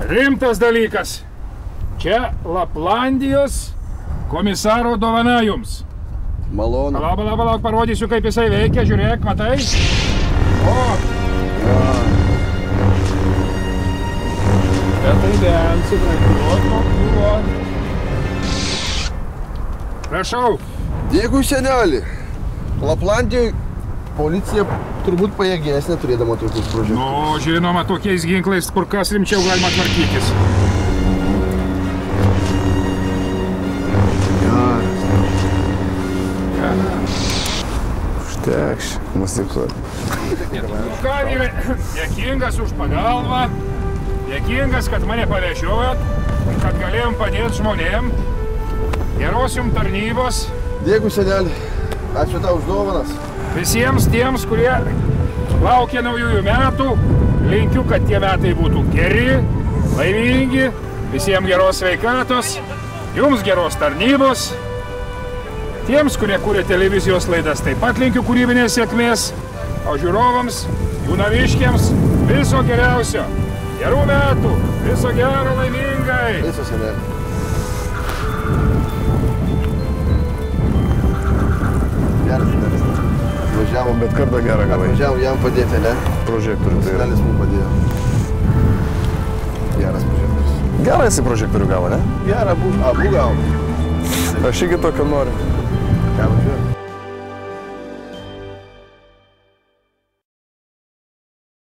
Rimtas dalykas. Čia Laplandijos komisaro dovana jums. Malonu. Palauk, parodysiu, kaip jisai veikia. Žiūrėk, matai? O! Bet tai bent supratimuot. Prašau. Dėkui, senelį. Laplandijoje policija turbūt pajėgesnė turėdama tokius prožektorius. Nu, žinoma, tokiais ginklais kur kas rimčiau galima tvarkytis. Užteks, muzikuot. Nu ką, vyrai, dėkingas už pagalbą, dėkingas, kad mane pavežiojot, kad galėjom padėti žmonėm. Geros jums tarnybos. Dėkui, senelį. Ačiū tau už dovanas. Visiems tiems, kurie laukia naujųjų metų, linkiu, kad tie metai būtų geri, laimingi, visiems geros sveikatos, jums geros tarnybos. Tiems, kurie kūrė televizijos laidas, taip pat linkiu kūrybinės sėkmės, o žiūrovams, jų naviškiams viso geriausio. Gerų metų, viso gero, laimingai. Viso, senelį. Geras, geras. Atvažiavom, Bet kartą gerą gavai. atvažiavom jam padėti, ne? Prožektorių tai yra. Senelis mums padėjo. Geras prožektorius. Gerą esi prožektorių gavo, ne? Gerą abu gavom. Aš iki tokio noriu. Ką važiuoju?